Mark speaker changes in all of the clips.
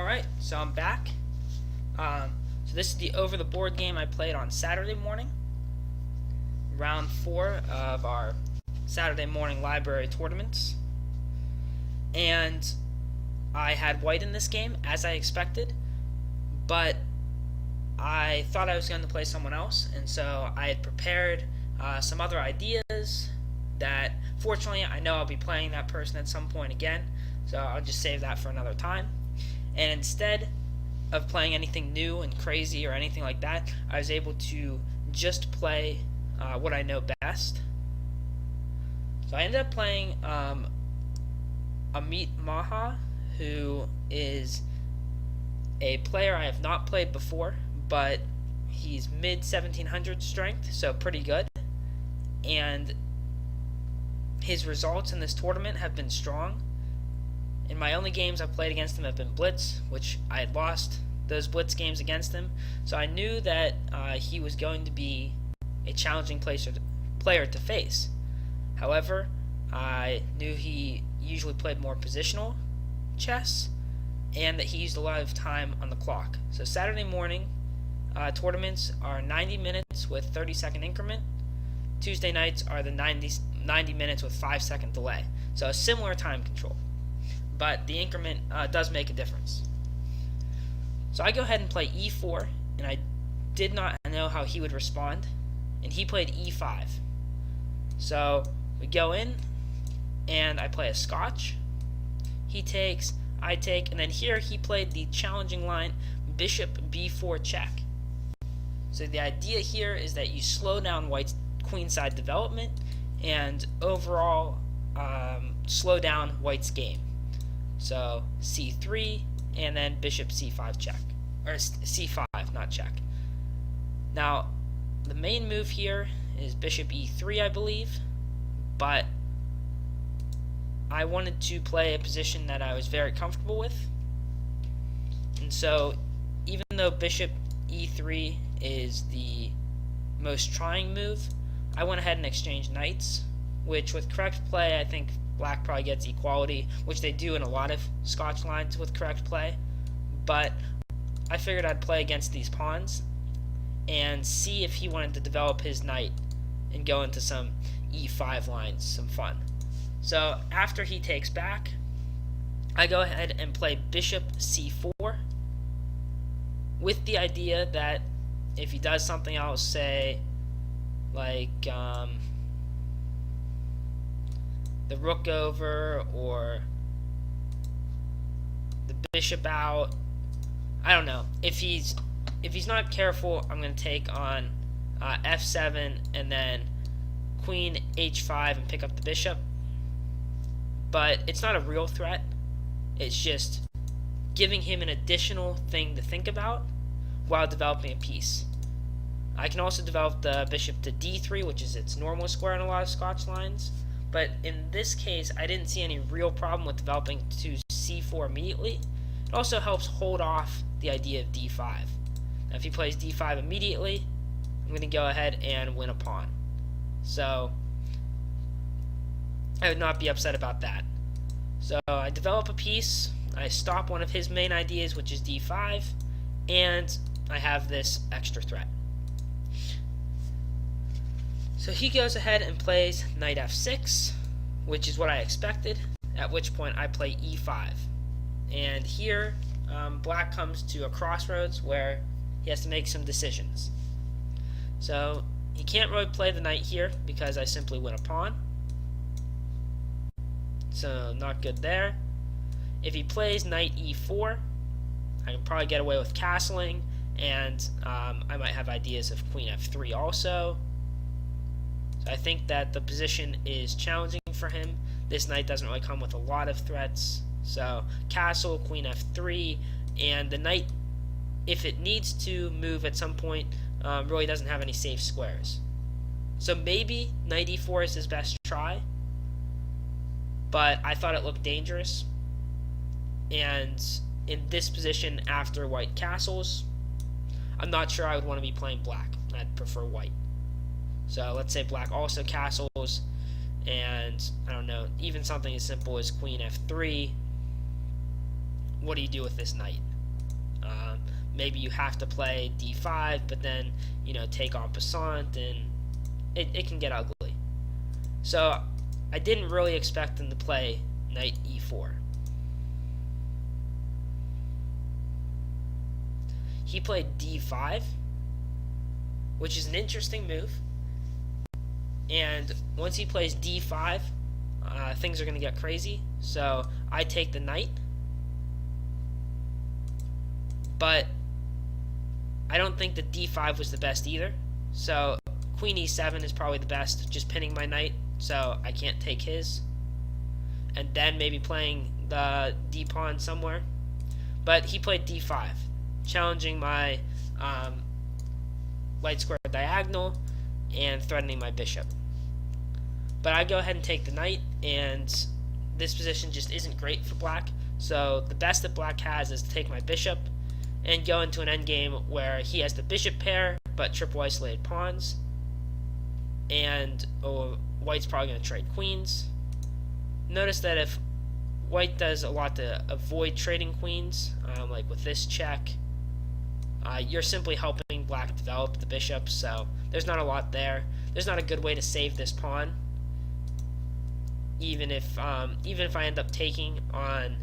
Speaker 1: Alright, so I'm back. So this is the over-the-board game I played on Saturday morning. Round 4 of our Saturday morning library tournaments. And I had white in this game, as I expected. But I thought I was going to play someone else, and so I had prepared some other ideas that, fortunately, I know I'll be playing that person at some point again, so I'll just save that for another time. And instead of playing anything new and crazy or anything like that, I was able to just play what I know best. So I ended up playing Amit, who is a player I have not played before, but he's mid 1700 strength, so pretty good. And his results in this tournament have been strong. In my only games I've played against him have been Blitz, which I had lost those Blitz games against him. So I knew that he was going to be a challenging player to face. However, I knew he usually played more positional chess, and that he used a lot of time on the clock. So Saturday morning tournaments are 90 minutes with 30-second increment. Tuesday nights are the 90 minutes with 5-second delay. So a similar time control, but the increment does make a difference. So I go ahead and play e4, and I did not know how he would respond, and he played e5. So we go in, and I play a scotch. He takes, I take, and then here he played the challenging line bishop b4 check. So the idea here is that you slow down white's queenside development and overall slow down white's game. So c3 and then bishop c5 check, or c5, not check. Now the main move here is bishop e3, I believe, but I wanted to play a position that I was very comfortable with. And so even though bishop e3 is the most trying move, I went ahead and exchanged knights, which with correct play I think black probably gets equality, which they do in a lot of Scotch lines with correct play. But I figured I'd play against these pawns and see if he wanted to develop his knight and go into some e5 lines, some fun. So after he takes back, I go ahead and play bishop c4 with the idea that if he does something else, say like the rook over or the bishop out, I don't know. If he's not careful, I'm going to take on f7 and then queen h5 and pick up the bishop. But it's not a real threat. It's just giving him an additional thing to think about while developing a piece. I can also develop the bishop to d3, which is its normal square in a lot of Scotch lines. But in this case, I didn't see any real problem with developing to c4 immediately. It also helps hold off the idea of d5. Now, if he plays d5 immediately, I'm going to go ahead and win a pawn. So I would not be upset about that. So I develop a piece, I stop one of his main ideas, which is d5, and I have this extra threat. So he goes ahead and plays knight f6, which is what I expected, at which point I play e5. And here, black comes to a crossroads where he has to make some decisions. So he can't really play the knight here because I simply win a pawn. So not good there. If he plays knight e4, I can probably get away with castling, and I might have ideas of queen f3 also. So I think that the position is challenging for him. This knight doesn't really come with a lot of threats. So castle, queen f3, and the knight, if it needs to move at some point, really doesn't have any safe squares. So maybe knight e4 is his best try, but I thought it looked dangerous. And in this position, after white castles, I'm not sure I would want to be playing black. I'd prefer white. So let's say black also castles, and I don't know, even something as simple as queen f3. What do you do with this knight? Maybe you have to play d5, but then, take en passant, and it can get ugly. So I didn't really expect him to play knight e4. He played d5, which is an interesting move. And once he plays d5, things are going to get crazy. So I take the knight. But I don't think that d5 was the best either. So queen e7 is probably the best, just pinning my knight so I can't take his. And then maybe playing the d-pawn somewhere. But he played d5, challenging my light square diagonal and threatening my bishop. But I go ahead and take the knight, and this position just isn't great for black. So the best that black has is to take my bishop and go into an endgame where he has the bishop pair but triple isolated pawns, and white's probably going to trade queens. Notice that if white does a lot to avoid trading queens, like with this check, you're simply helping black develop the bishop, so there's not a lot there. There's not a good way to save this pawn. Even if I end up taking on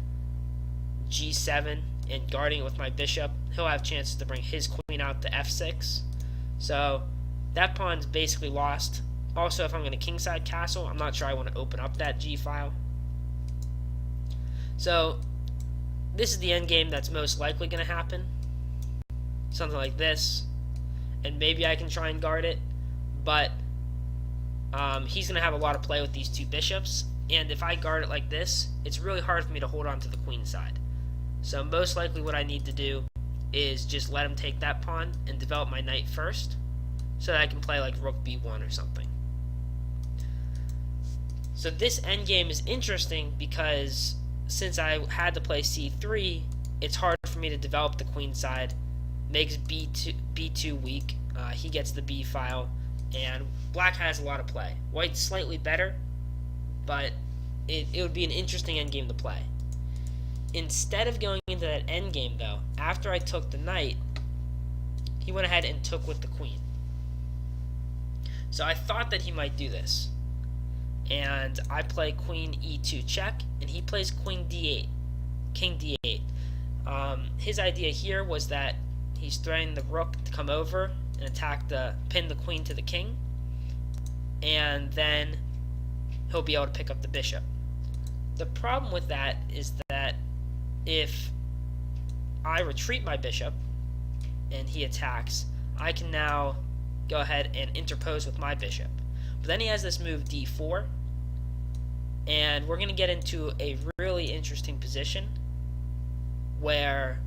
Speaker 1: g7 and guarding it with my bishop, he'll have chances to bring his queen out to f6. So that pawn's basically lost. Also, if I'm going to kingside castle, I'm not sure I want to open up that g-file. So this is the endgame that's most likely going to happen. Something like this. And maybe I can try and guard it. But he's going to have a lot of play with these two bishops. And if I guard it like this, it's really hard for me to hold on to the queen side. So most likely what I need to do is just let him take that pawn and develop my knight first, so that I can play like rook b1 or something. So this endgame is interesting because since I had to play c3, it's hard for me to develop the queen side. Makes b2 weak. He gets the b file, and black has a lot of play. White's slightly better, but it would be an interesting endgame to play. Instead of going into that endgame, though, after I took the knight, he went ahead and took with the queen. So I thought that he might do this. And I play queen e2 check, and he plays queen d8, king d8. His idea here was that he's threatening the rook to come over and pin the queen to the king, and then he'll be able to pick up the bishop. The problem with that is that if I retreat my bishop and he attacks, I can now go ahead and interpose with my bishop. But then he has this move d4, and we're going to get into a really interesting position where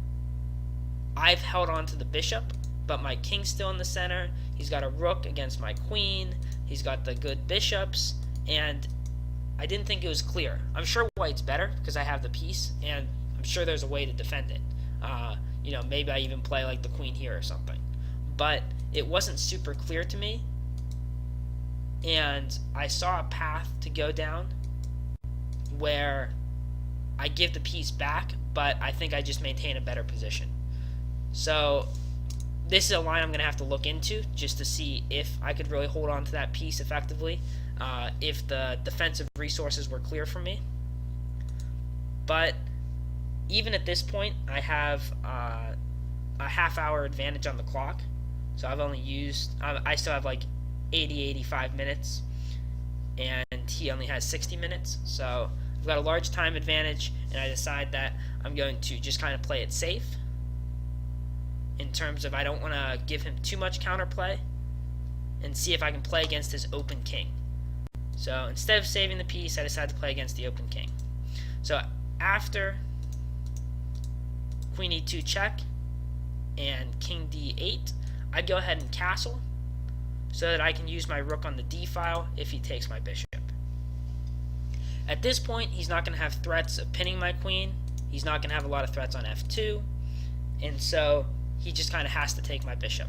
Speaker 1: I've held on to the bishop, but my king's still in the center. He's got a rook against my queen. He's got the good bishops, and I didn't think it was clear. I'm sure white's better because I have the piece, and I'm sure there's a way to defend it. Maybe I even play like the queen here or something. But it wasn't super clear to me, and I saw a path to go down where I give the piece back, but I think I just maintain a better position. So this is a line I'm going to have to look into just to see if I could really hold on to that piece effectively, if the defensive resources were clear for me. But even at this point, I have a half-hour advantage on the clock. So I've only used, I still have like 85 minutes, and he only has 60 minutes. So I've got a large time advantage, and I decide that I'm going to just kind of play it safe in terms of I don't want to give him too much counterplay and see if I can play against his open king. So instead of saving the piece, I decided to play against the open king. So after queen e2 check and king d8, I go ahead and castle so that I can use my rook on the d file if he takes my bishop. At this point, he's not going to have threats of pinning my queen. He's not going to have a lot of threats on f2, and so he just kind of has to take my bishop.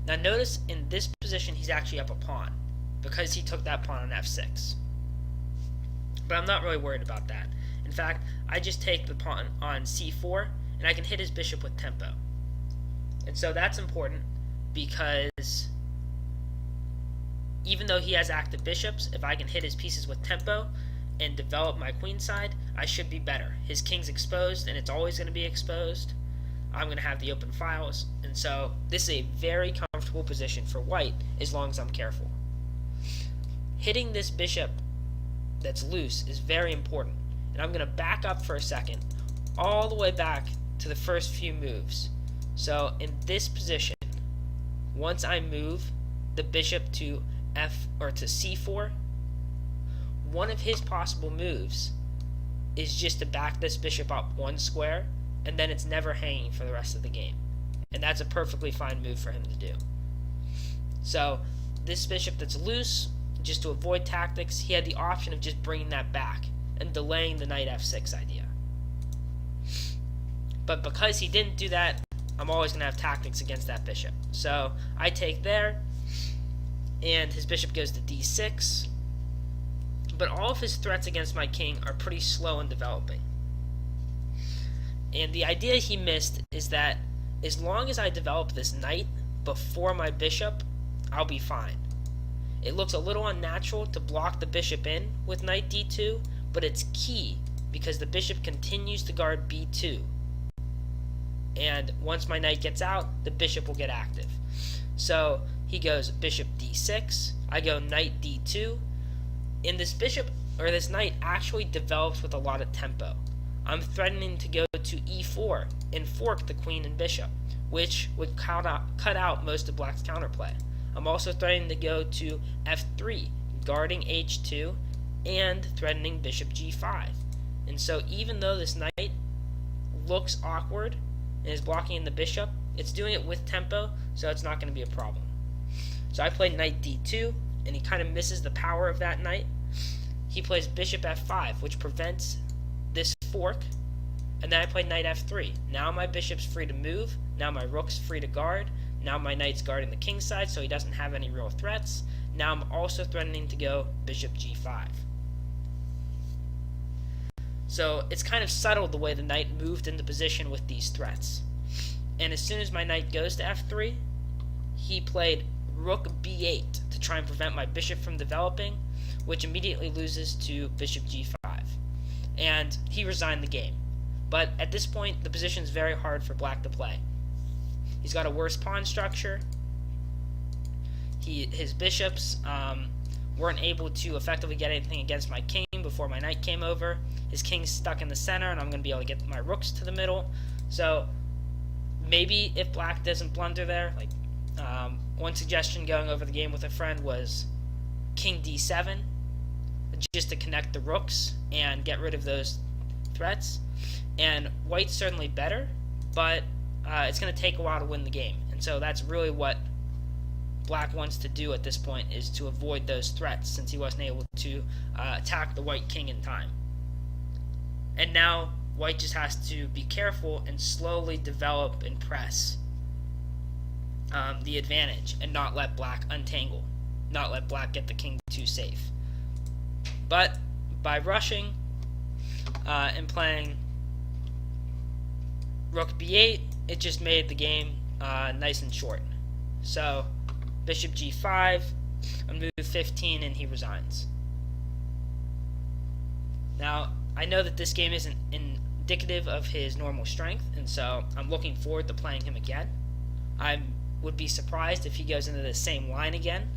Speaker 1: Now notice in this position he's actually up a pawn because he took that pawn on f6. But I'm not really worried about that. In fact, I just take the pawn on c4 and I can hit his bishop with tempo. And so that's important because even though he has active bishops, if I can hit his pieces with tempo and develop my queen side, I should be better. His king's exposed, and it's always going to be exposed. I'm going to have the open files, and so this is a very comfortable position for white as long as I'm careful. Hitting this bishop that's loose is very important, and I'm going to back up for a second, all the way back to the first few moves. So in this position, once I move the bishop to to c4, one of his possible moves is just to back this bishop up one square, and then it's never hanging for the rest of the game. And that's a perfectly fine move for him to do. So this bishop that's loose, just to avoid tactics, he had the option of just bringing that back and delaying the knight f6 idea. But because he didn't do that, I'm always going to have tactics against that bishop. So I take there, and his bishop goes to d6. But all of his threats against my king are pretty slow in developing. And the idea he missed is that as long as I develop this knight before my bishop, I'll be fine. It looks a little unnatural to block the bishop in with knight d2, but it's key because the bishop continues to guard b2. And once my knight gets out, the bishop will get active. So he goes bishop d6, I go knight d2, and this bishop, or this knight, actually develops with a lot of tempo. I'm threatening to go to e4 and fork the queen and bishop, which would cut out most of black's counterplay. I'm also threatening to go to f3, guarding h2, and threatening bishop g5. And so even though this knight looks awkward and is blocking the bishop, it's doing it with tempo, so it's not going to be a problem. So I play knight d2, and he kind of misses the power of that knight. He plays bishop f5, which prevents this fork, and then I play knight f3. Now my bishop's free to move, now my rook's free to guard, now my knight's guarding the king side, so he doesn't have any real threats. Now I'm also threatening to go bishop g5. So it's kind of subtle the way the knight moved into position with these threats. And as soon as my knight goes to f3, he played rook b8 to try and prevent my bishop from developing, which immediately loses to bishop g5. And he resigned the game. But at this point, the position is very hard for black to play. He's got a worse pawn structure. His bishops weren't able to effectively get anything against my king before my knight came over. His king's stuck in the center, and I'm going to be able to get my rooks to the middle. So maybe if black doesn't blunder there, like one suggestion going over the game with a friend was king d7, just to connect the rooks and get rid of those threats. And white's certainly better, but it's going to take a while to win the game. And so that's really what black wants to do at this point, is to avoid those threats, since he wasn't able to attack the white king in time. And now white just has to be careful and slowly develop and press the advantage, and not let black untangle, not let black get the king too safe. But by rushing and playing rook b8, it just made the game nice and short. So bishop g5, on move 15, and he resigns. Now, I know that this game isn't indicative of his normal strength, and so I'm looking forward to playing him again. I would be surprised if he goes into the same line again.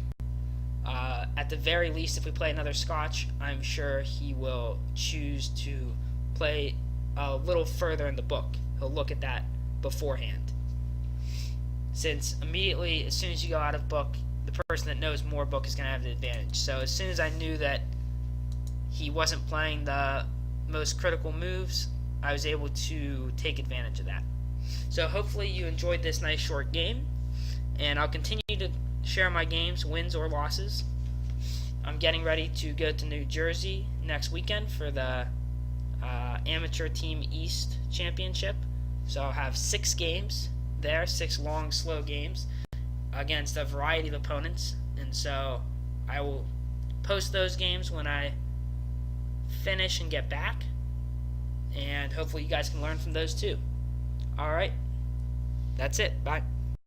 Speaker 1: At the very least, if we play another Scotch, I'm sure he will choose to play a little further in the book. He'll look at that beforehand. Since immediately, as soon as you go out of book, the person that knows more book is going to have the advantage. So as soon as I knew that he wasn't playing the most critical moves, I was able to take advantage of that. So hopefully you enjoyed this nice short game, and I'll continue to share my games, wins or losses. I'm getting ready to go to New Jersey next weekend for the Amateur Team East Championship. So I'll have 6 games there, 6 long, slow games against a variety of opponents. And so I will post those games when I finish and get back. And hopefully you guys can learn from those too. All right. That's it. Bye.